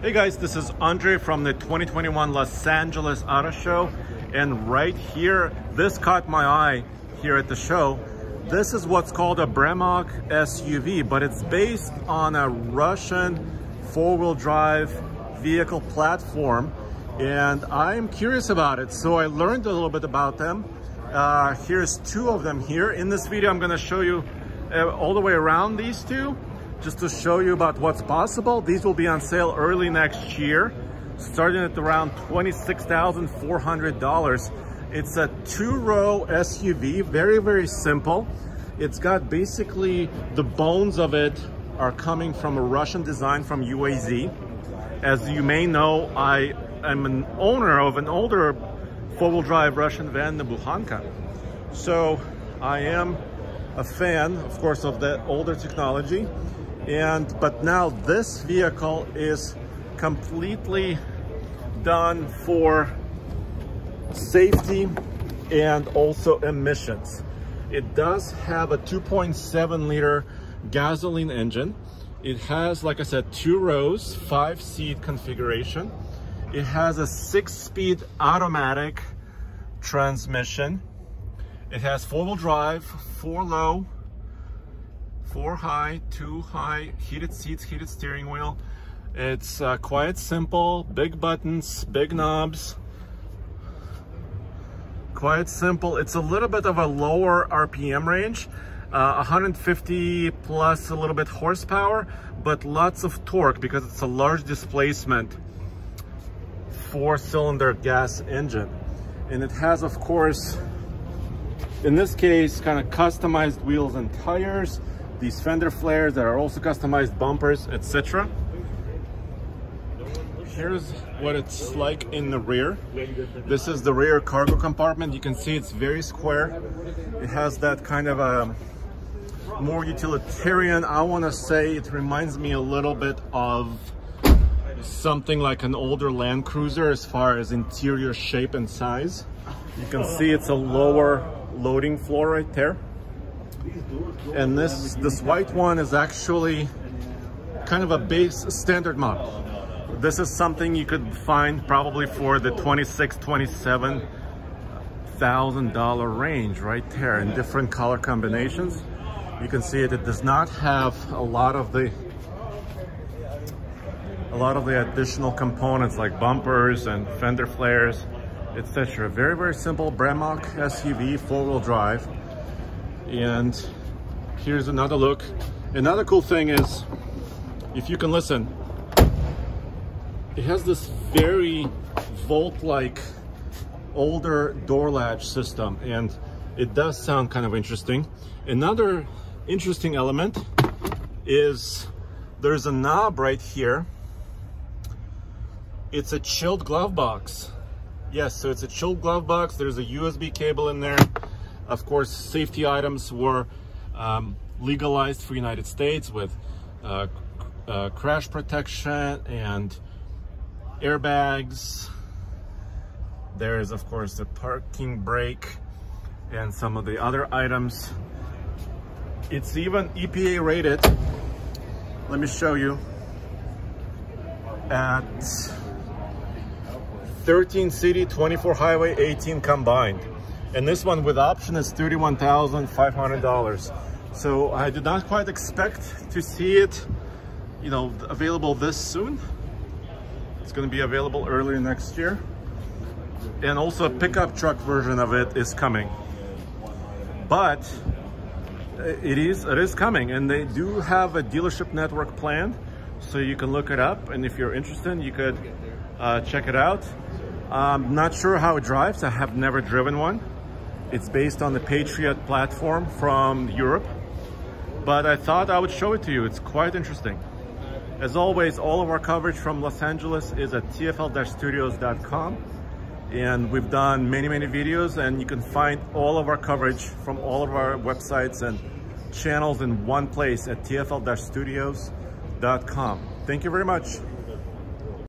Hey guys, this is Andre from the 2021 Los Angeles Auto Show, and right here, this caught my eye here at the show. This is what's called a Bremach SUV, but it's based on a Russian four-wheel drive vehicle platform, and I'm curious about it, so I learned a little bit about them. Here's two of them here. In this video, I'm going to show you all the way around these two, just to show you about what's possible. These will be on sale early next year, starting at around $26,400. It's a two-row SUV, very, very simple. It's got basically the bones of it are coming from a Russian design from UAZ. As you may know, I am an owner of an older four-wheel drive Russian van, the Bukhanka. So I am a fan, of course, of the older technology. But now this vehicle is completely done for safety and also emissions. It does have a 2.7 liter gasoline engine. It has, like I said, two rows, 5-seat configuration. It has a 6-speed automatic transmission. It has 4-wheel drive, 4 low, 4 high, 2 high, heated seats, heated steering wheel. It's quite simple, big buttons, big knobs. Quite simple. It's a little bit of a lower RPM range, 150 plus a little bit horsepower, but lots of torque because it's a large displacement 4-cylinder gas engine. And it has, of course, in this case, kind of customized wheels and tires, these fender flares that are also customized bumpers, etc. Here's what it's like in the rear. This is the rear cargo compartment. You can see it's very square. It has that kind of a more utilitarian, I want to say it reminds me a little bit of something like an older Land Cruiser as far as interior shape and size. You can see it's a lower loading floor right there. And this white one is actually kind of a base standard model. This is something you could find probably for the $27,000 range right there in different color combinations. You can see it does not have a lot of the additional components like bumpers and fender flares, etc. Very, very simple Bremach SUV, 4-wheel drive. And here's another look. Another cool thing is, if you can listen, it has this very Volt-like older door latch system, and it does sound kind of interesting. Another interesting element is there's a knob right here. It's a chilled glove box. Yes, so it's a chilled glove box. There's a USB cable in there. Of course, safety items were legalized for United States with crash protection and airbags. There is, of course, the parking brake and some of the other items. It's even EPA rated. Let me show you. At 13 city, 24 highway, 18 combined. And this one with option is $31,500. So I did not quite expect to see it, you know, available this soon. It's going to be available early next year. And also a pickup truck version of it is coming. But it is coming, and they do have a dealership network planned, so you can look it up, and if you're interested, you could check it out. I'm not sure how it drives. I have never driven one. It's based on the Patriot platform from Europe, but I thought I would show it to you. It's quite interesting. As always, all of our coverage from Los Angeles is at tfl-studios.com, and we've done many, many videos, and you can find all of our coverage from all of our websites and channels in one place at tfl-studios.com. Thank you very much.